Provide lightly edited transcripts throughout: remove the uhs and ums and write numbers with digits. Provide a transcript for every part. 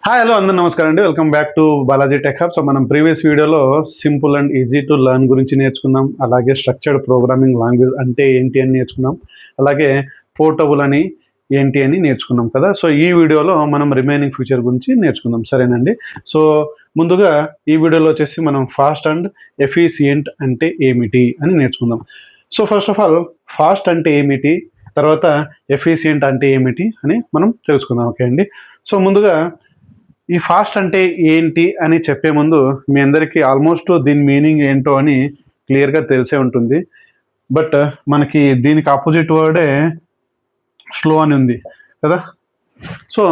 Hi hello అందరూ నమస్కారం అండి. Welcome back to Balaji tech hub. So మనం ప్రీవియస్ వీడియోలో simple and easy to learn గురించి నేర్చుకున్నాం. అలాగే స్ట్రక్చర్డ్ ప్రోగ్రామింగ్ లాంగ్వేజ్ అంటే ఏంటి అని నేర్చుకున్నాం. అలాగే పోర్టబుల్ అని ఏంటి అని నేర్చుకున్నాం కదా. సో ఈ వీడియోలో మనం రిమైనింగ్ ఫ్యూచర్ గురించి నేర్చుకుందాం, సరేనండి. సో ముందుగా ఈ వీడియోలో వచ్చేసి మనం ఫాస్ట్ అండ్ ఎఫిషియంట్ అంటే ఏమిటి అని నేర్చుకుందాం. So first of all fast అంటే ఏమిటి, తర్వాత ఎఫిషియంట్ అంటే ఏమిటి అని మనం తెలుసుకుందాం. ఓకే అండి. సో ముందుగా ఈ ఫాస్ట్ అంటే ఏంటి అని చెప్పే ముందు మీ అందరికీ ఆల్మోస్ట్ దీని మీనింగ్ ఏంటో అని క్లియర్గా తెలిసే ఉంటుంది. బట్ మనకి దీనికి ఆపోజిట్ వర్డే స్లో అని ఉంది కదా. సో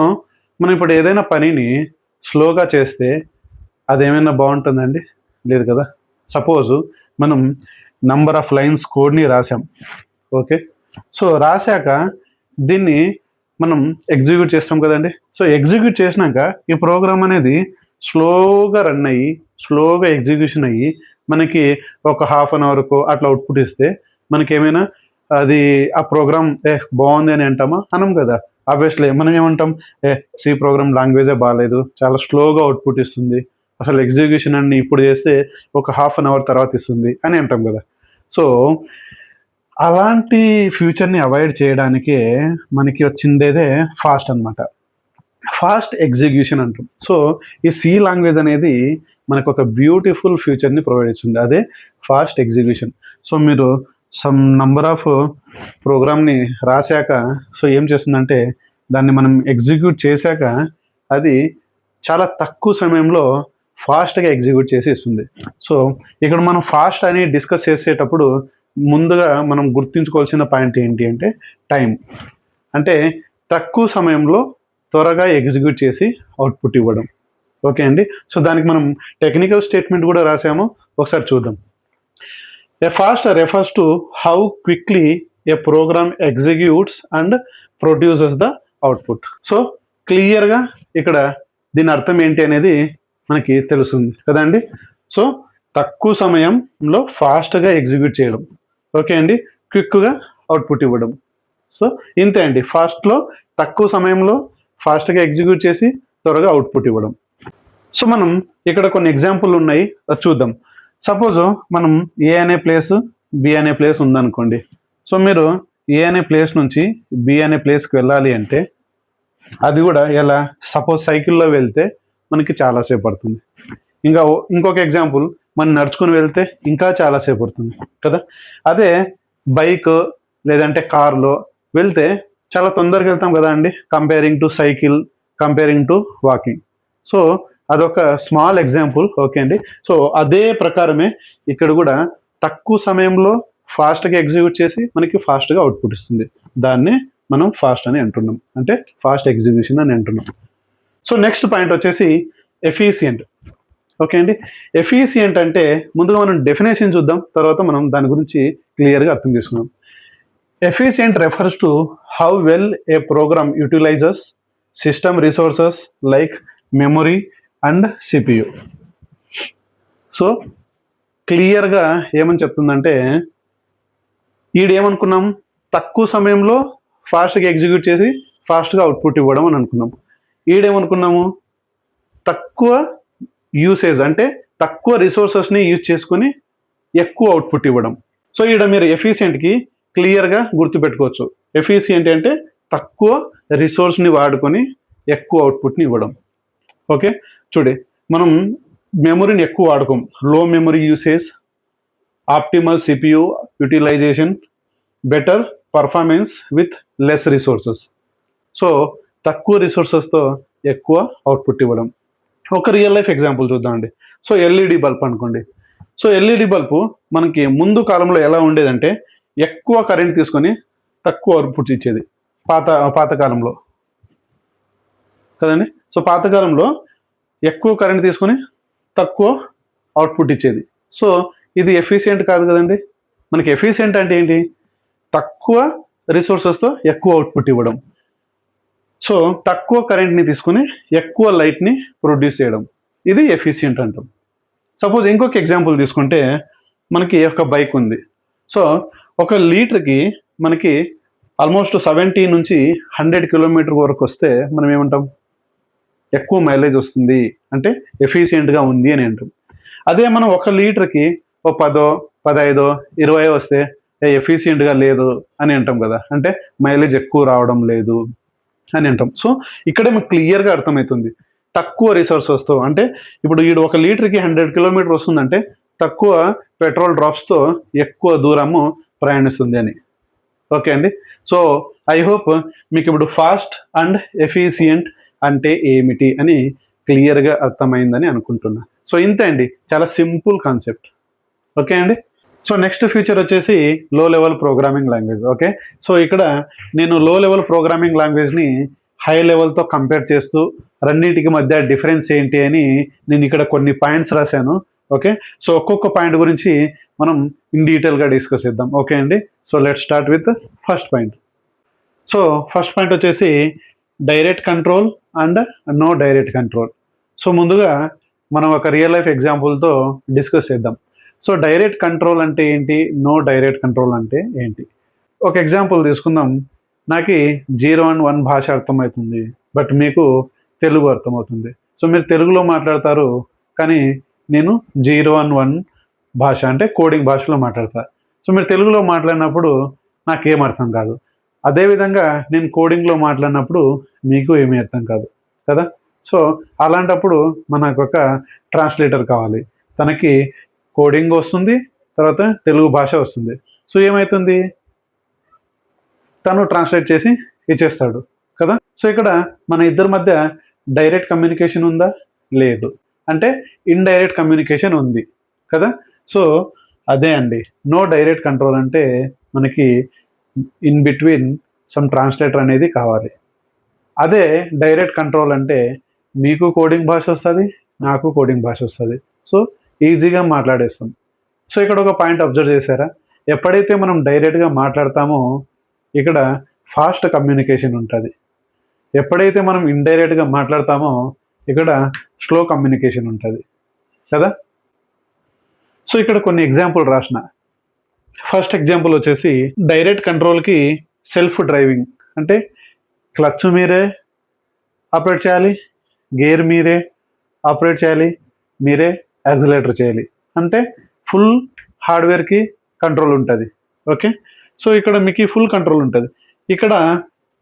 మనం ఇప్పుడు ఏదైనా పనిని స్లోగా చేస్తే అదేమైనా బాగుంటుందండి? లేదు కదా. సపోజ్ మనం నంబర్ ఆఫ్ లైన్స్ కోడ్ని రాసాం. ఓకే, సో రాశాక దీన్ని మనం ఎగ్జిక్యూట్ చేస్తాం కదండి. సో ఎగ్జిక్యూట్ చేసినాక ఈ ప్రోగ్రామ్ అనేది స్లోగా రన్ అయ్యి స్లోగా ఎగ్జిక్యూషన్ అయ్యి మనకి ఒక హాఫ్ అన్ అవర్కు అట్లా అవుట్పుట్ ఇస్తే మనకి ఏమైనా అది ఆ ప్రోగ్రామ్ బాగుంది అని అంటామా? అనం కదా. ఆబ్వియస్లీ మనం ఏమంటాం, సి ప్రోగ్రామ్ లాంగ్వేజే బాగాలేదు, చాలా స్లోగా అవుట్పుట్ ఇస్తుంది, అసలు ఎగ్జిక్యూషన్ అన్ని ఇప్పుడు చేస్తే ఒక హాఫ్ అన్ అవర్ తర్వాత ఇస్తుంది అని అంటాం కదా. సో అలాంటి ఫ్యూచర్ని అవాయిడ్ చేయడానికే మనకి వచ్చిందేదే ఫాస్ట్ అనమాట. ఫాస్ట్ ఎగ్జిక్యూషన్ అంటాం. సో ఈ సి లాంగ్వేజ్ అనేది మనకు ఒక బ్యూటిఫుల్ ఫ్యూచర్ని ప్రొవైడ్ ఇస్తుంది, అదే ఫాస్ట్ ఎగ్జిక్యూషన్. సో మీరు సమ్ నంబర్ ఆఫ్ ప్రోగ్రామ్ని రాశాక సో ఏం చేస్తుందంటే దాన్ని మనం ఎగ్జిక్యూట్ చేశాక అది చాలా తక్కువ సమయంలో ఫాస్ట్గా ఎగ్జిక్యూట్ చేసి ఇస్తుంది. సో ఇక్కడ మనం ఫాస్ట్ అని డిస్కస్ చేసేటప్పుడు ముందుగా మనం గుర్తుంచుకోవాల్సిన పాయింట్ ఏంటి అంటే టైం. అంటే తక్కువ సమయంలో త్వరగా ఎగ్జిక్యూట్ చేసి అవుట్పుట్ ఇవ్వడం. ఓకే అండి. సో దానికి మనం టెక్నికల్ స్టేట్మెంట్ కూడా రాసాము, ఒకసారి చూద్దాం. A fast refers to how quickly a program executes and produces the output. So క్లియర్గా ఇక్కడ దీని అర్థం ఏంటి అనేది మనకి తెలుస్తుంది కదండి. సో తక్కువ సమయంలో ఫాస్ట్గా ఎగ్జిక్యూట్ చేయడం, ఓకే అండి, క్విక్గా అవుట్పుట్ ఇవ్వడం. సో ఇంతే అండి, ఫాస్ట్లో తక్కువ సమయంలో ఫాస్ట్గా ఎగ్జిక్యూట్ చేసి త్వరగా అవుట్పుట్ ఇవ్వడం. సో మనం ఇక్కడ కొన్ని ఎగ్జాంపుల్ ఉన్నాయి, చూద్దాం. సపోజ్ మనం ఏ అనే ప్లేస్ బి అనే ప్లేస్ ఉందనుకోండి. సో మీరు ఏ అనే ప్లేస్ నుంచి బి అనే ప్లేస్కి వెళ్ళాలి అంటే అది కూడా ఎలా, సపోజ్ సైకిల్లో వెళ్తే మనకి చాలాసేపు పడుతుంది. ఇంకొక ఎగ్జాంపుల్, మనం నడుచుకుని వెళ్తే ఇంకా చాలాసేపు పడుతుంది కదా. అదే బైక్ లేదంటే కార్లో వెళ్తే చాలా తొందరగా వెళ్తాం కదా అండి, comparing to cycle, comparing to walking. So అదొక స్మాల్ ఎగ్జాంపుల్. ఓకే అండి. సో అదే ప్రకారమే ఇక్కడ కూడా తక్కువ సమయంలో ఫాస్ట్గా ఎగ్జిక్యూట్ చేసి మనకి ఫాస్ట్గా అవుట్పుట్ ఇస్తుంది. దాన్ని మనం ఫాస్ట్ అని అంటున్నాం, అంటే ఫాస్ట్ ఎగ్జిక్యూషన్ అని అంటున్నాం. సో నెక్స్ట్ పాయింట్ వచ్చేసి ఎఫిషియంట్. ఓకే అండి. ఎఫిషియంట్ అంటే ముందుగా మనం డెఫినేషన్ చూద్దాం, తర్వాత మనం దాని గురించి క్లియర్గా అర్థం చేసుకుందాం. Efficient refers to how well a program utilizes system resources like memory and CPU. So క్లియర్గా ఏమని చెప్తుందంటే ఈడేమనుకున్నాం, తక్కువ సమయంలో ఫాస్ట్గా ఎగ్జిక్యూట్ చేసి ఫాస్ట్గా అవుట్పుట్ ఇవ్వడం అని అనుకున్నాం. ఈడేమనుకున్నాము, తక్కువ యూసేజ్ అంటే తక్కువ రిసోర్సెస్ని యూజ్ చేసుకొని ఎక్కువ అవుట్పుట్ ఇవ్వడం. సో ఇక్కడ మీరు ఎఫిషియెంట్కి క్లియర్గా గుర్తుపెట్టుకోవచ్చు. ఎఫిషియెంట్ అంటే తక్కువ రిసోర్స్ని వాడుకొని ఎక్కువ అవుట్పుట్ని ఇవ్వడం. ఓకే, చూడే మనం మెమొరీని ఎక్కువ వాడుకోం, low memory usage, optimal CPU utilization, better performance with less resources. So తక్కువ రిసోర్సెస్తో ఎక్కువ అవుట్పుట్ ఇవ్వడం. ఒక రియల్ లైఫ్ ఎగ్జాంపుల్ చూద్దామండి. సో ఎల్ఈడి బల్బ్ అనుకోండి. సో ఎల్ఈడి బల్బు మనకి ముందు కాలంలో ఎలా ఉండేదంటే ఎక్కువ కరెంట్ తీసుకొని తక్కువ అవుట్పుట్ ఇచ్చేది, పాతకాలంలో కదండి. సో పాతకాలంలో ఎక్కువ కరెంట్ తీసుకొని తక్కువ అవుట్పుట్ ఇచ్చేది. సో ఇది ఎఫిషియెంట్ కాదు కదండి. మనకి ఎఫిషియెంట్ అంటే ఏంటి, తక్కువ రిసోర్సెస్తో ఎక్కువ అవుట్పుట్ ఇవ్వడం. సో తక్కువ కరెంట్ని తీసుకుని ఎక్కువ లైట్ని ప్రొడ్యూస్ చేయడం, ఇది ఎఫిషియంట్ అంటాం. సపోజ్ ఇంకొక ఎగ్జాంపుల్ తీసుకుంటే మనకి ఒక బైక్ ఉంది. సో 1 లీటర్కి మనకి ఆల్మోస్ట్ 70 నుంచి 100 కిలోమీటర్ వరకు వస్తే మనం ఏమంటాం, ఎక్కువ మైలేజ్ వస్తుంది, అంటే ఎఫిషియెంట్గా ఉంది అని అంటాం. అదే మనం 1 లీటర్కి ఓ 10, 15, 20 వస్తే ఎఫిషియెంట్గా లేదు అని అంటాం కదా, అంటే మైలేజ్ ఎక్కువ రావడం లేదు అని అంటాం. సో ఇక్కడ మనకు క్లియర్గా అర్థమవుతుంది తక్కువ రిసోర్సెస్తో, అంటే ఇప్పుడు వీడు 1 లీటర్కి 100 కిలోమీటర్ వస్తుందంటే తక్కువ పెట్రోల్ డ్రాప్స్తో ఎక్కువ దూరము ప్రయాణిస్తుంది అని. ఓకే అండి. సో ఐ హోప్ మీకు ఇప్పుడు ఫాస్ట్ అండ్ ఎఫిషియంట్ అంటే ఏమిటి అని క్లియర్గా అర్థమైందని అనుకుంటున్నా. సో ఇంతే అండి, చాలా సింపుల్ కాన్సెప్ట్. ఓకే అండి. సో నెక్స్ట్ ఫీచర్ వచ్చేసి లో level programming language. Okay, so ఇక్కడ నేను లో లెవెల్ ప్రోగ్రామింగ్ లాంగ్వేజ్ని హై లెవెల్తో కంపేర్ చేస్తూ రెండింటికి మధ్య డిఫరెన్స్ ఏంటి అని నేను ఇక్కడ కొన్ని పాయింట్స్ రాశాను. ఓకే, సో ఒక్కొక్క పాయింట్ గురించి మనం ఇన్ డీటెయిల్గా డిస్కస్ చేద్దాం. ఓకే అండి. So let start with first point. So first point వచ్చేసి direct control and no direct control. So ముందుగా మనం ఒక రియల్ లైఫ్ ఎగ్జాంపుల్తో డిస్కస్ చేద్దాం. సో డైరెక్ట్ కంట్రోల్ అంటే ఏంటి, నో డైరెక్ట్ కంట్రోల్ అంటే ఏంటి. ఒక ఎగ్జాంపుల్ తీసుకుందాం. నాకు 0 and 1 భాష అర్థమవుతుంది, బట్ మీకు తెలుగు అర్థమవుతుంది. సో మీరు తెలుగులో మాట్లాడతారు, కానీ నేను 0 and 1 భాష అంటే కోడింగ్ భాషలో మాట్లాడతా. సో మీరు తెలుగులో మాట్లాడినప్పుడు నాకేం అర్థం కాదు. అదేవిధంగా నేను కోడింగ్లో మాట్లాడినప్పుడు మీకు ఏమీ అర్థం కాదు కదా. సో అలాంటప్పుడు మనకు ఒక ట్రాన్స్లేటర్ కావాలి. తనకి కోడింగ్ వస్తుంది, తర్వాత తెలుగు భాష వస్తుంది. సో ఏమవుతుంది, తను ట్రాన్స్లేట్ చేసి ఇచ్చేస్తాడు కదా. సో ఇక్కడ మన ఇద్దరి మధ్య డైరెక్ట్ కమ్యూనికేషన్ ఉందా, లేదు. అంటే ఇండైరెక్ట్ కమ్యూనికేషన్ ఉంది కదా. సో అదే అండి నో డైరెక్ట్ కంట్రోల్ అంటే, మనకి ఇన్ బిట్వీన్ సమ్ ట్రాన్స్లేటర్ అనేది కావాలి. అదే డైరెక్ట్ కంట్రోల్ అంటే మీకు కోడింగ్ భాష వస్తుంది, నాకు కోడింగ్ భాష వస్తుంది. సో ఈజీగా మాట్లాడేస్తాం. సో ఇక్కడ ఒక పాయింట్ అబ్జర్వ్ చేశారా, ఎప్పుడైతే మనం డైరెక్ట్గా మాట్లాడతామో ఇక్కడ ఫాస్ట్ కమ్యూనికేషన్ ఉంటుంది. ఎప్పుడైతే మనం ఇండైరెక్ట్గా మాట్లాడతామో ఇక్కడ స్లో కమ్యూనికేషన్ ఉంటుంది కదా. సో ఇక్కడ కొన్ని ఎగ్జాంపుల్ రాసిన. ఫస్ట్ ఎగ్జాంపుల్ వచ్చేసి డైరెక్ట్ కంట్రోల్కి సెల్ఫ్ డ్రైవింగ్ అంటే క్లచ్ మీరే ఆపరేట్ చేయాలి, గేర్ మీరే ఆపరేట్ చేయాలి, మీరే యాక్సిలరేటర్ చేయాలి, అంటే ఫుల్ హార్డ్వేర్కి కంట్రోల్ ఉంటుంది. ఓకే, సో ఇక్కడ మీకు ఫుల్ కంట్రోల్ ఉంటుంది. ఇక్కడ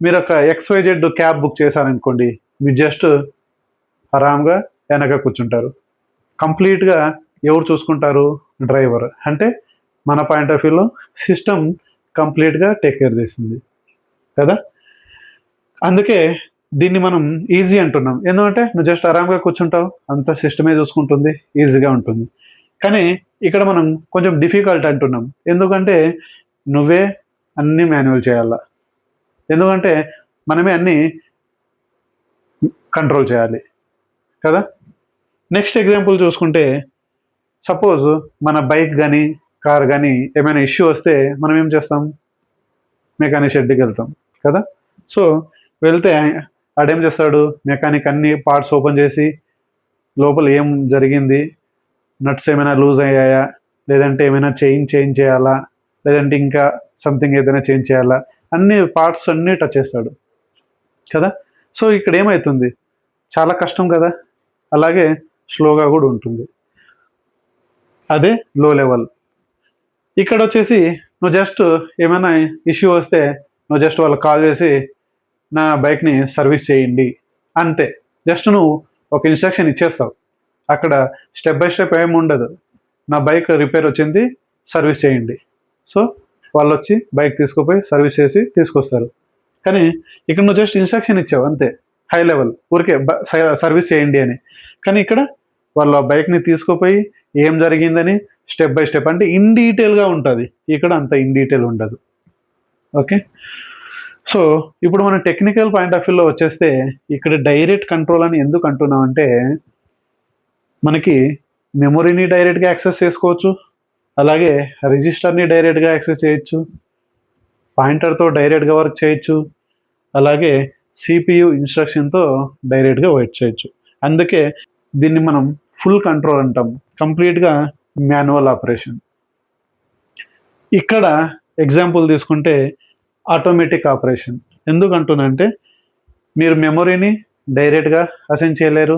మీరు ఒక XYZ క్యాబ్ బుక్ చేశారనుకోండి, మీరు జస్ట్ ఆరామ్గా వెనక కూర్చుంటారు. కంప్లీట్గా ఎవరు చూసుకుంటారు, డ్రైవర్. అంటే మన పాయింట్ ఆఫ్ వ్యూలో సిస్టమ్ కంప్లీట్గా టేక్ కేర్ చేస్తుంది కదా. అందుకే దీన్ని మనం ఈజీ అంటున్నాం. ఎందుకంటే నువ్వు జస్ట్ ఆరామ్గా కూర్చుంటావు, అంత సిస్టమే చూసుకుంటుంది, ఈజీగా ఉంటుంది. కానీ ఇక్కడ మనం కొంచెం డిఫికల్ట్ అంటున్నాం. ఎందుకంటే నువ్వే అన్నీ మాన్యువల్ చేయాలా, ఎందుకంటే మనమే అన్నీ కంట్రోల్ చేయాలి కదా. నెక్స్ట్ ఎగ్జాంపుల్ చూసుకుంటే, సపోజ్ మన బైక్ కానీ కార్ కానీ ఏమైనా ఇష్యూ వస్తే మనం ఏం చేస్తాం, మెకానిక్ షెడ్కి వెళ్తాం కదా. సో వెళ్తే ఆడేం చేస్తాడు, మెకానిక్ అన్ని పార్ట్స్ ఓపెన్ చేసి లోపల ఏం జరిగింది, నట్స్ ఏమైనా లూజ్ అయ్యాయా, లేదంటే ఏమైనా చేంజ్ చేయాలా, లేదంటే ఇంకా సంథింగ్ ఏదైనా చేంజ్ చేయాలా, అన్ని పార్ట్స్ అన్నీ టచ్ చేస్తాడు కదా. సో ఇక్కడ ఏమవుతుంది, చాలా కష్టం కదా, అలాగే స్లోగా కూడా ఉంటుంది. అదే లో లెవెల్. ఇక్కడ వచ్చేసి నువ్వు జస్ట్ ఏమైనా ఇష్యూ వస్తే నువ్వు జస్ట్ వాళ్ళకి కాల్ చేసి నా బైక్ని సర్వీస్ చేయండి అంతే. జస్ట్ నువ్వు ఒక ఇన్స్ట్రక్షన్ ఇచ్చేస్తావు. అక్కడ స్టెప్ బై స్టెప్ ఏమి ఉండదు. నా బైక్ రిపేర్ వచ్చింది, సర్వీస్ చేయండి. సో వాళ్ళు వచ్చి బైక్ తీసుకుపోయి సర్వీస్ చేసి తీసుకొస్తారు. కానీ ఇక్కడ నువ్వు జస్ట్ ఇన్స్ట్రక్షన్ ఇచ్చావు అంతే, హై లెవెల్, ఊరికే సర్వీస్ చేయండి అని. కానీ ఇక్కడ వాళ్ళు ఆ బైక్ని తీసుకుపోయి ఏం జరిగిందని స్టెప్ బై స్టెప్, అంటే ఇన్ డీటెయిల్గా ఉంటుంది. ఇక్కడ అంత ఇన్ డీటెయిల్ ఉండదు. ఓకే, సో ఇప్పుడు మన టెక్నికల్ పాయింట్ ఆఫ్ వ్యూలో వచ్చేస్తే, ఇక్కడ డైరెక్ట్ కంట్రోల్ అని ఎందుకు అంటున్నామంటే, మనకి మెమొరీని డైరెక్ట్గా యాక్సెస్ చేసుకోవచ్చు, అలాగే రిజిస్టర్ని డైరెక్ట్గా యాక్సెస్ చేయొచ్చు, పాయింటర్తో డైరెక్ట్గా వర్క్ చేయొచ్చు, అలాగే CPU ఇన్స్ట్రక్షన్తో డైరెక్ట్గా వర్క్ చేయొచ్చు. అందుకే దీన్ని మనం ఫుల్ కంట్రోల్ అంటాం, కంప్లీట్గా మాన్యువల్ ఆపరేషన్. ఇక్కడ ఎగ్జాంపుల్ తీసుకుంటే ఆటోమేటిక్ ఆపరేషన్. ఎందుకు అంటున్నా అంటే, మీరు మెమొరీని డైరెక్ట్గా అసైన్ చేయలేరు.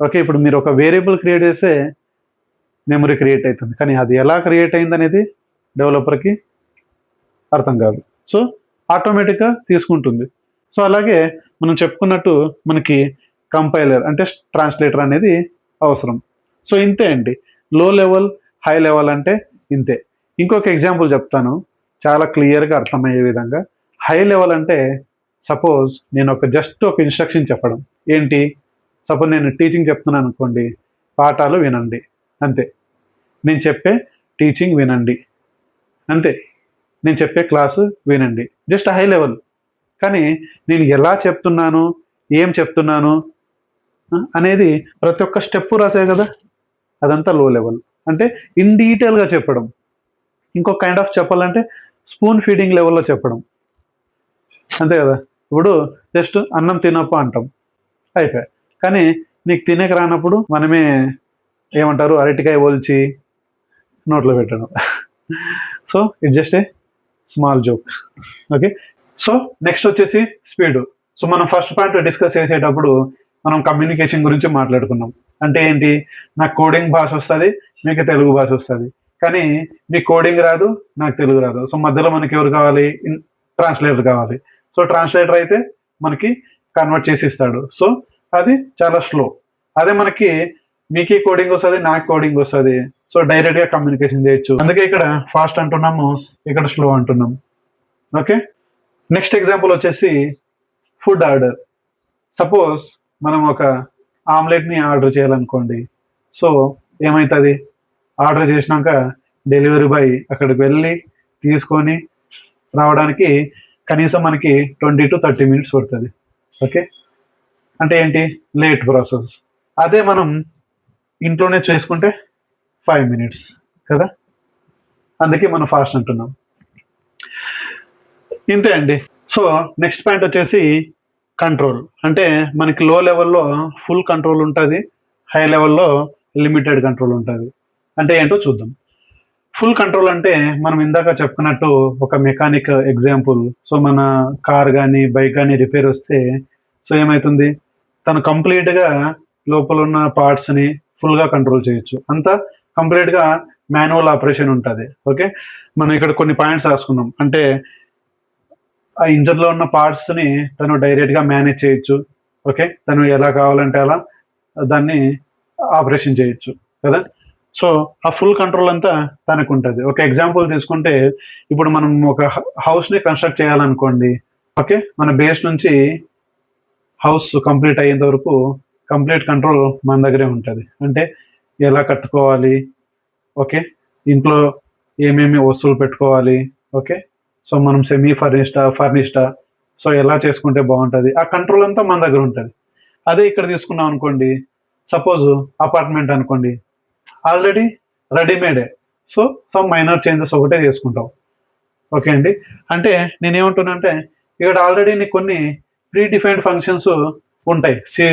ఓకే, ఇప్పుడు మీరు ఒక వేరియబుల్ క్రియేట్ చేస్తే మెమరీ క్రియేట్ అవుతుంది, కానీ అది ఎలా క్రియేట్ అయింది అనేది డెవలపర్కి అర్థం కాదు. సో ఆటోమేటిక్గా తీసుకుంటుంది. సో అలాగే మనం చెప్పుకున్నట్టు మనకి కంపైలర్ అంటే ట్రాన్స్లేటర్ అనేది అవసరం. సో ఇంతే అండి, లో లెవెల్ హై లెవెల్ అంటే ఇంతే. ఇంకొక ఎగ్జాంపుల్ చెప్తాను చాలా క్లియర్గా అర్థమయ్యే విధంగా. హై లెవెల్ అంటే సపోజ్ నేను జస్ట్ ఒక ఇన్స్ట్రక్షన్ చెప్పడం. ఏంటి, సపోజ్ నేను టీచింగ్ చెప్తున్నాను అనుకోండి, పాఠాలు వినండి అంతే. నేను చెప్పే టీచింగ్ వినండి అంతే. నేను చెప్పే క్లాసు వినండి, జస్ట్ హై లెవెల్. కానీ నేను ఎలా చెప్తున్నాను, ఏం చెప్తున్నాను అనేది ప్రతి ఒక్క స్టెప్ రాసే కదా, అదంతా లో లెవెల్. అంటే ఇన్ డీటెయిల్గా చెప్పడం. ఇంకొక కైండ్ ఆఫ్ చెప్పాలంటే స్పూన్ ఫీడింగ్ లెవెల్లో చెప్పడం, అంతే కదా. ఇప్పుడు జస్ట్ అన్నం తినప్ప అంటాం, అయిపోయి. కానీ నీకు తినక రానప్పుడు మనమే ఏమంటారు, అరటికాయ ఒలిచి నోట్లో పెట్టడం. So it just a small joke. Okay, so next వచ్చేసి స్పీడ్. సో మనం ఫస్ట్ పాయింట్ డిస్కస్ చేసేటప్పుడు మనం కమ్యూనికేషన్ గురించి మాట్లాడుకున్నాం. అంటే ఏంటి, నాకు కోడింగ్ భాష వస్తుంది, మీకు తెలుగు భాష వస్తుంది. కానీ మీకు కోడింగ్ రాదు, నాకు తెలుగు రాదు. సో మధ్యలో మనకి ఎవరు కావాలి, ట్రాన్స్లేటర్ కావాలి. సో ట్రాన్స్లేటర్ అయితే మనకి కన్వర్ట్ చేసి ఇస్తాడు. సో అది చాలా స్లో. అదే మనకి మీకే కోడింగ్ వస్తుంది, నాకు కోడింగ్ వస్తుంది. సో డైరెక్ట్గా కమ్యూనికేషన్ చేయొచ్చు. అందుకే ఇక్కడ ఫాస్ట్ అంటున్నాము, ఇక్కడ స్లో అంటున్నాం. ఓకే, నెక్స్ట్ ఎగ్జాంపుల్ వచ్చేసి ఫుడ్ ఆర్డర్. సపోజ్ మనం ఒక ఆమ్లెట్ని ఆర్డర్ చేయాలనుకోండి. సో ఏమవుతుంది, ఆర్డర్ చేసినాక డెలివరీ బాయ్ అక్కడికి వెళ్ళి తీసుకొని రావడానికి కనీసం మనకి 20 to 30 minutes పడుతుంది. ఓకే, అంటే ఏంటి, లేట్ ప్రాసెస్. అదే మనం ఇంట్లోనే చేసుకుంటే 5 minutes కదా. అందుకే మనం ఫాస్ట్ అంటున్నాం. ఇంతే అండి. సో నెక్స్ట్ పాయింట్ వచ్చేసి కంట్రోల్. అంటే మనకి లో లెవెల్లో ఫుల్ కంట్రోల్ ఉంటుంది, హై లెవెల్లో లిమిటెడ్ కంట్రోల్ ఉంటుంది. అంటే ఏంటో చూద్దాం. ఫుల్ కంట్రోల్ అంటే మనం ఇందాక చెప్పుకున్నట్టు ఒక మెకానిక్ ఎగ్జాంపుల్. సో మన కార్ కానీ బైక్ కానీ రిపేర్ వస్తే సో ఏమవుతుంది, తను కంప్లీట్గా లోపల ఉన్న పార్ట్స్ని ఫుల్గా కంట్రోల్ చేయొచ్చు. అంతా కంప్లీట్గా మాన్యువల్ ఆపరేషన్ ఉంటుంది. ఓకే, మనం ఇక్కడ కొన్ని పాయింట్స్ రాసుకున్నాం. అంటే ఆ ఇంజన్లో ఉన్న పార్ట్స్ని తను డైరెక్ట్గా మేనేజ్ చేయొచ్చు. ఓకే, తను ఎలా కావాలంటే అలా దాన్ని ఆపరేషన్ చేయొచ్చు కదా. సో ఆ ఫుల్ కంట్రోల్ అంతా తనకు ఉంటుంది. ఒక ఎగ్జాంపుల్ తీసుకుంటే ఇప్పుడు మనం ఒక హౌస్ని కన్స్ట్రక్ట్ చేయాలనుకోండి. ఓకే, మన బేస్ నుంచి హౌస్ కంప్లీట్ అయ్యేంత వరకు కంప్లీట్ కంట్రోల్ మన దగ్గరే ఉంటుంది. అంటే ఎలా కట్టుకోవాలి, ఓకే, ఇంట్లో ఏమేమి వస్తువులు పెట్టుకోవాలి, ఓకే, సో మనం సెమీ ఫర్నిష్డా, సో ఎలా చేసుకుంటే బాగుంటుంది, ఆ కంట్రోల్ అంతా మన దగ్గర ఉంటుంది. అదే ఇక్కడ తీసుకున్నాం అనుకోండి, సపోజ్ అపార్ట్మెంట్ అనుకోండి, ఆల్రెడీ రెడీమేడే. సో సమ్ మైనర్ చేంజెస్ ఒకటే చేసుకుంటాం. ఓకే అండి, అంటే నేనేమంటున్నా అంటే ఇక్కడ ఆల్రెడీ నీకు కొన్ని ప్రీ డిఫైన్డ్ ఫంక్షన్స్ ఉంటాయి సి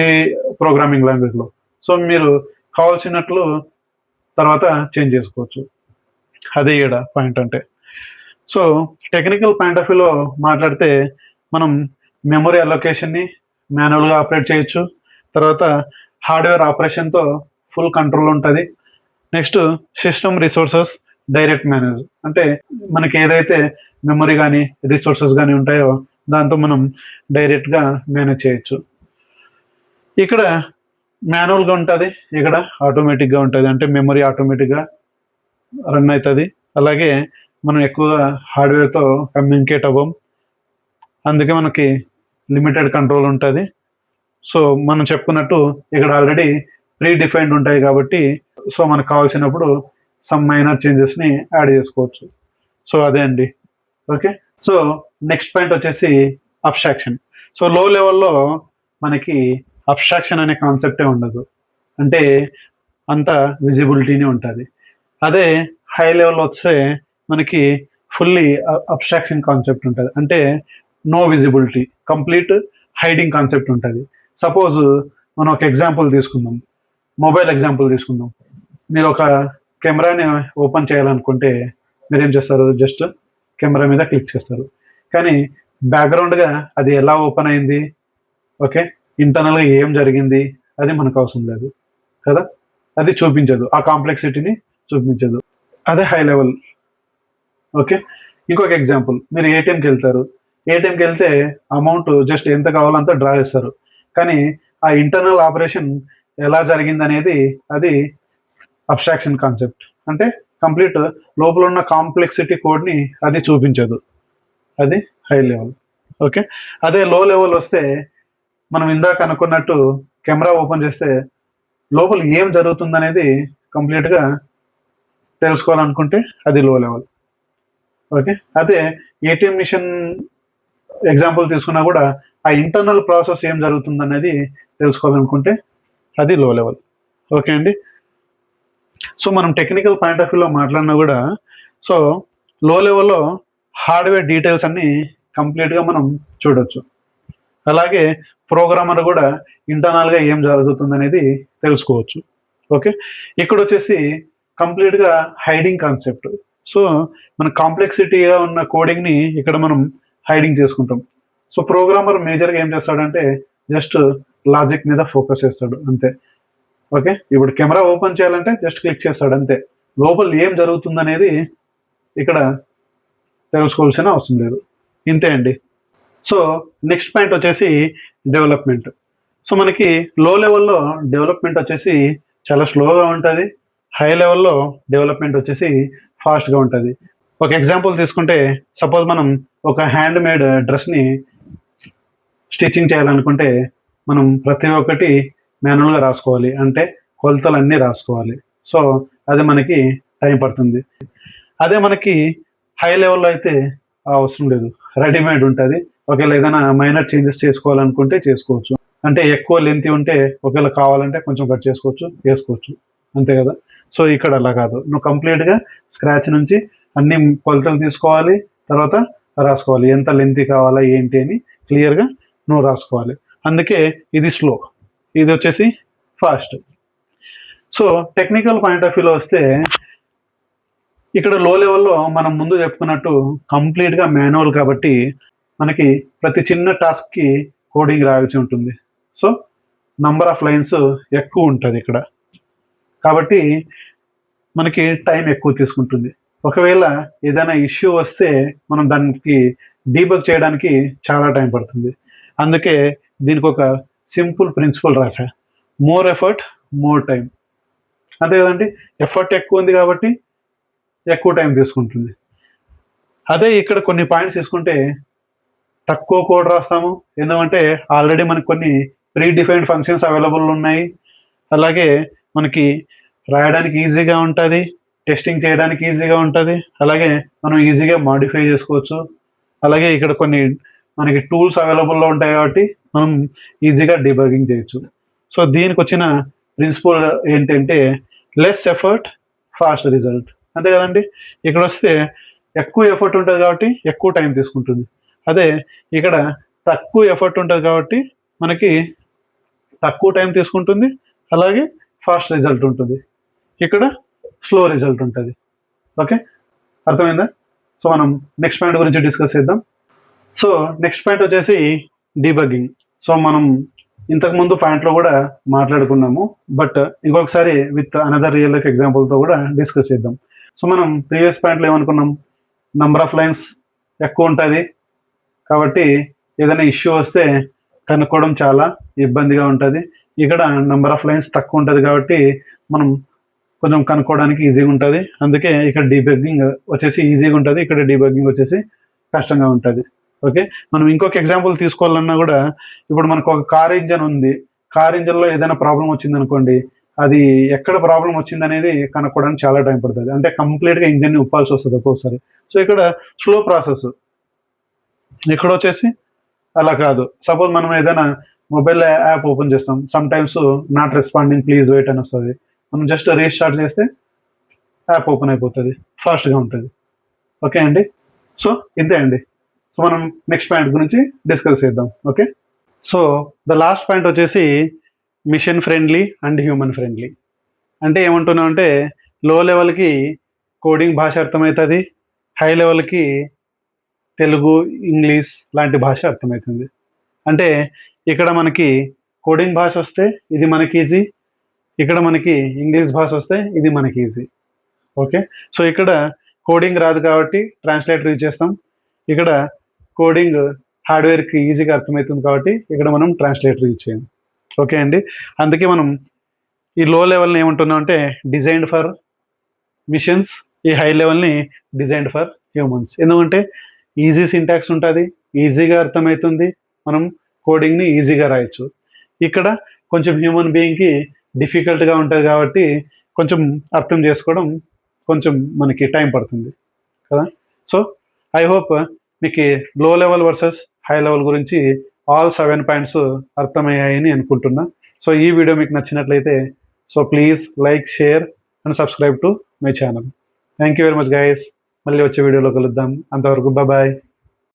ప్రోగ్రామింగ్ లాంగ్వేజ్లో. సో మీరు కావాల్సినట్లు తర్వాత చేంజ్ చేసుకోవచ్చు. అదే ఇక్కడ పాయింట్ అంటే. సో టెక్నికల్ పాయింట్ ఆఫ్ వ్యూలో మాట్లాడితే మనం మెమరీ అలొకేషన్ని మాన్యువల్గా ఆపరేట్ చేయొచ్చు. తర్వాత హార్డ్వేర్ ఆపరేషన్తో ఫుల్ కంట్రోల్ ఉంటుంది. Next system resources direct manage. అంటే మనకి ఏదైతే మెమరీ కానీ రిసోర్సెస్ కానీ ఉంటాయో దాంతో మనం డైరెక్ట్గా మేనేజ్ చేయొచ్చు. ఇక్కడ మాన్యువల్గా ఉంటుంది, ఇక్కడ ఆటోమేటిక్గా ఉంటుంది. అంటే మెమరీ ఆటోమేటిక్గా రన్ అవుతుంది. అలాగే మనం ఎక్కువగా హార్డ్వేర్తో కమ్యూనికేట్ అవ్వం, అందుకే మనకి లిమిటెడ్ కంట్రోల్ ఉంటుంది. సో మనం చెప్పుకున్నట్టు ఇక్కడ ఆల్రెడీ ప్రీ డిఫైన్డ్ ఉంటాయి కాబట్టి సో మనకు కావాల్సినప్పుడు సమ్ మైనర్ చేంజెస్ని యాడ్ చేసుకోవచ్చు. సో అదే అండి. ఓకే, సో నెక్స్ట్ పాయింట్ వచ్చేసి అబ్స్ట్రాక్షన్. సో లో లెవెల్లో మనకి అబ్స్ట్రాక్షన్ అనే కాన్సెప్టే ఉండదు. అంటే అంత విజిబిలిటీనే ఉంటుంది. అదే హై లెవెల్లో వస్తే మనకి ఫుల్లీ అబ్స్ట్రాక్షన్ కాన్సెప్ట్ ఉంటుంది. అంటే no visibility, complete hiding concept ఉంటుంది. సపోజ్ మనం ఒక ఎగ్జాంపుల్ తీసుకుందాం, మొబైల్ ఎగ్జాంపుల్ తీసుకుందాం. మీరు ఒక కెమెరాని ఓపెన్ చేయాలనుకుంటే మీరు ఏం చేస్తారు, జస్ట్ కెమెరా మీద క్లిక్ చేస్తారు. కానీ బ్యాక్గ్రౌండ్గా అది ఎలా ఓపెన్ అయింది, ఓకే, ఇంటర్నల్గా ఏం జరిగింది అది మనకు అవసరం లేదు కదా, అది చూపించదు, ఆ కాంప్లెక్సిటీని చూపించదు. అదే హై లెవెల్. ఓకే, ఇంకొక ఎగ్జాంపుల్, మీరు ఏటీఎంకి వెళ్తారు. ఏటీఎంకి వెళ్తే అమౌంట్ జస్ట్ ఎంత కావాలో అంత డ్రా చేస్తారు, కానీ ఆ ఇంటర్నల్ ఆపరేషన్ ఎలా జరిగింది అనేది అది అబ్స్ట్రాక్షన్ కాన్సెప్ట్. అంటే కంప్లీట్ లోపల ఉన్న కాంప్లెక్సిటీ కోడ్ని అది చూపించదు, అది హై లెవెల్. ఓకే, అదే లో లెవెల్ వస్తే మనం ఇందాక అనుకున్నట్టు కెమెరా ఓపెన్ చేస్తే లోపల ఏం జరుగుతుంది అనేది కంప్లీట్గా తెలుసుకోవాలనుకుంటే అది లో లెవెల్. ఓకే, అదే ఏటీఎం మిషన్ ఎగ్జాంపుల్ తీసుకున్నా కూడా ఆ ఇంటర్నల్ ప్రాసెస్ ఏం జరుగుతుంది అనేది తెలుసుకోవాలనుకుంటే అది లో లెవెల్. ఓకే అండి, సో మనం టెక్నికల్ పాయింట్ ఆఫ్ వ్యూలో మాట్లాడినా కూడా సో లో లెవెల్లో హార్డ్వేర్ డీటెయిల్స్ అన్నీ కంప్లీట్గా మనం చూడొచ్చు. అలాగే ప్రోగ్రామర్ కూడా ఇంటర్నల్గా ఏం జరుగుతుంది అనేది తెలుసుకోవచ్చు. ఓకే, ఇక్కడ వచ్చేసి కంప్లీట్గా హైడింగ్ కాన్సెప్ట్. సో మన కాంప్లెక్సిటీగా ఉన్న కోడింగ్ని ఇక్కడ మనం హైడింగ్ చేసుకుంటాం. సో ప్రోగ్రామర్ మేజర్గా ఏం చేస్తాడంటే జస్ట్ లాజిక్ మీద ఫోకస్ చేస్తాడు అంతే. ఓకే, ఇప్పుడు కెమెరా ఓపెన్ చేయాలంటే జస్ట్ క్లిక్ చేస్తాడు అంతే, లోపల ఏం జరుగుతుంది అనేది ఇక్కడ తెలుసుకోవాల్సిన అవసరం లేదు. ఇంతే అండి. సో నెక్స్ట్ పాయింట్ వచ్చేసి డెవలప్మెంట్. సో మనకి లో లెవెల్లో డెవలప్మెంట్ వచ్చేసి చాలా స్లోగా ఉంటుంది, హై లెవెల్లో డెవలప్మెంట్ వచ్చేసి ఫాస్ట్గా ఉంటుంది. ఒక ఎగ్జాంపుల్ తీసుకుంటే సపోజ్ మనం ఒక హ్యాండ్ మేడ్ డ్రెస్ని స్టిచ్చింగ్ చేయాలనుకుంటే మనం ప్రతి ఒక్కటి మాన్యువల్గా రాసుకోవాలి, అంటే కొలతలన్నీ రాసుకోవాలి. సో అది మనకి టైం పడుతుంది. అదే మనకి హై లెవెల్లో అయితే అవసరం లేదు, రెడీమేడ్ ఉంటుంది. ఒకవేళ ఏదైనా మైనర్ చేంజెస్ చేసుకోవాలనుకుంటే చేసుకోవచ్చు, అంటే ఎక్కువ లెంత్ ఉంటే ఒకవేళ కావాలంటే కొంచెం కట్ చేసుకోవచ్చు అంతే కదా. సో ఇక్కడ అలా కాదు, నువ్వు కంప్లీట్గా స్క్రాచ్ నుంచి అన్ని కొలతలు తీసుకోవాలి, తర్వాత రాసుకోవాలి, ఎంత లెంత్ కావాలా ఏంటి అని క్లియర్గా నువ్వు రాసుకోవాలి. అందుకే ఇది స్లో, ఇది వచ్చేసి fast. So technical point of వ్యూలో వస్తే ఇక్కడ లో లెవెల్లో మనం ముందు చెప్పుకున్నట్టు కంప్లీట్గా మాన్యువల్ కాబట్టి మనకి ప్రతి చిన్న టాస్క్కి కోడింగ్ రాయాల్సి ఉంటుంది. సో నంబర్ ఆఫ్ లైన్స్ ఎక్కువ ఉంటుంది ఇక్కడ, కాబట్టి మనకి టైం ఎక్కువ తీసుకుంటుంది. ఒకవేళ ఏదైనా ఇష్యూ వస్తే మనం దానికి డీబగ్ చేయడానికి చాలా టైం పడుతుంది. అందుకే దీనికి ఒక సింపుల్ ప్రిన్సిపల్ రాసా, మోర్ ఎఫర్ట్ మోర్ టైం. అంతే కదండి, ఎఫర్ట్ ఎక్కువ ఉంది కాబట్టి ఎక్కువ టైం తీసుకుంటుంది. అదే ఇక్కడ కొన్ని పాయింట్స్ తీసుకుంటే తక్కువ కోడ్ రాస్తాము, ఎందుకంటే ఆల్రెడీ మనకు కొన్ని ప్రీ డిఫైన్డ్ ఫంక్షన్స్ అవైలబుల్ ఉన్నాయి. అలాగే మనకి రాయడానికి ఈజీగా ఉంటుంది, టెస్టింగ్ చేయడానికి ఈజీగా ఉంటుంది, అలాగే మనం ఈజీగా మాడిఫై చేసుకోవచ్చు. అలాగే ఇక్కడ కొన్ని మనకి టూల్స్ అవైలబుల్లో ఉంటాయి కాబట్టి మనం ఈజీగా డిబగింగ్ చేయొచ్చు. సో దీనికి వచ్చిన ప్రిన్సిపల్ ఏంటంటే లెస్ ఎఫర్ట్ ఫాస్ట్ రిజల్ట్. అంతే కదండి, ఇక్కడ వస్తే ఎక్కువ ఎఫర్ట్ ఉంటుంది కాబట్టి ఎక్కువ టైం తీసుకుంటుంది. అదే ఇక్కడ తక్కువ ఎఫర్ట్ ఉంటుంది కాబట్టి మనకి తక్కువ టైం తీసుకుంటుంది, అలాగే ఫాస్ట్ రిజల్ట్ ఉంటుంది. ఇక్కడ స్లో రిజల్ట్ ఉంటుంది. ఓకే, అర్థమైందా? సో మనం నెక్స్ట్ పాయింట్ గురించి డిస్కస్ చేద్దాం. సో నెక్స్ట్ పాయింట్ వచ్చేసి డీబగ్గింగ్. సో మనం ఇంతకుముందు పాయింట్లో కూడా మాట్లాడుకున్నాము, బట్ ఇంకొకసారి విత్ అనదర్ రియల్ లైఫ్ ఎగ్జాంపుల్తో కూడా డిస్కస్ చేద్దాం. సో మనం ప్రీవియస్ పాయింట్లో ఏమనుకున్నాం, నంబర్ ఆఫ్ లైన్స్ ఎక్కువ ఉంటుంది కాబట్టి ఏదైనా ఇష్యూ వస్తే కనుక్కోవడం చాలా ఇబ్బందిగా ఉంటుంది. ఇక్కడ నంబర్ ఆఫ్ లైన్స్ తక్కువ ఉంటుంది కాబట్టి మనం కొంచెం కనుక్కోవడానికి ఈజీగా ఉంటుంది. అందుకే ఇక్కడ డీబగ్గింగ్ వచ్చేసి ఈజీగా ఉంటుంది, ఇక్కడ డీబగ్గింగ్ వచ్చేసి కష్టంగా ఉంటుంది. ఓకే, మనం ఇంకొక ఎగ్జాంపుల్ తీసుకోవాలన్నా కూడా ఇప్పుడు మనకు ఒక కార్ ఇంజన్ ఉంది, కార్ ఇంజన్లో ఏదైనా ప్రాబ్లం వచ్చింది అనుకోండి, అది ఎక్కడ ప్రాబ్లం వచ్చింది అనేది కనుక్కోవడానికి చాలా టైం పడుతుంది, అంటే కంప్లీట్గా ఇంజన్ని ఉప్పాల్సి వస్తుంది ఒక్కోసారి. సో ఇక్కడ స్లో ప్రాసెస్. ఇక్కడ వచ్చేసి అలా కాదు, సపోజ్ మనం ఏదైనా మొబైల్ యాప్ ఓపెన్ చేస్తాం, some times not responding please wait అని వస్తుంది, మనం జస్ట్ రీస్టార్ట్ చేస్తే యాప్ ఓపెన్ అయిపోతుంది, ఫాస్ట్గా ఉంటుంది. ఓకే అండి, సో ఇంతే అండి. సో మనం నెక్స్ట్ పాయింట్ గురించి డిస్కస్ చేద్దాం. Okay, so the last point వచ్చేసి machine friendly and human friendly. అంటే ఏమంటున్నాం అంటే లో లెవెల్కి కోడింగ్ భాష అర్థమవుతుంది, హై లెవెల్కి తెలుగు ఇంగ్లీష్ లాంటి భాష అర్థమవుతుంది. అంటే ఇక్కడ మనకి కోడింగ్ భాష వస్తే ఇది మనకి ఈజీ, ఇక్కడ మనకి ఇంగ్లీష్ భాష వస్తే ఇది మనకి ఈజీ. ఓకే, సో ఇక్కడ కోడింగ్ రాదు కాబట్టి ట్రాన్స్లేటర్ యూజ్ చేస్తాం, ఇక్కడ కోడింగ్ హార్డ్వేర్కి ఈజీగా అర్థమవుతుంది కాబట్టి ఇక్కడ మనం ట్రాన్స్లేటర్ యూజ్ చేయం. ఓకే అండి, అందుకే మనం ఈ లో లెవెల్ని ఏమంటున్నాం అంటే డిజైన్డ్ ఫర్ మిషన్స్, ఈ హై లెవెల్ని డిజైన్డ్ ఫర్ హ్యూమన్స్. ఎందుకంటే ఈజీ సింటాక్స్ ఉంటుంది, ఈజీగా అర్థమవుతుంది, మనం కోడింగ్ని ఈజీగా రాయొచ్చు. ఇక్కడ కొంచెం హ్యూమన్ బీయింగ్కి డిఫికల్ట్గా ఉంటుంది కాబట్టి కొంచెం అర్థం చేసుకోవడం కొంచెం మనకి టైం పడుతుంది కదా. సో ఐ హోప్ మీకు లో లెవెల్ వర్సెస్ హై లెవెల్ గురించి ఆల్ 7 పాయింట్స్ అర్థమయ్యాయని అనుకుంటున్నా. సో ఈ వీడియో మీకు నచ్చినట్లయితే so please like, share and subscribe to my channel. Thank you very much guys. మళ్ళీ వచ్చే వీడియోలో కలుద్దాం. అంతవరకు బాయ్.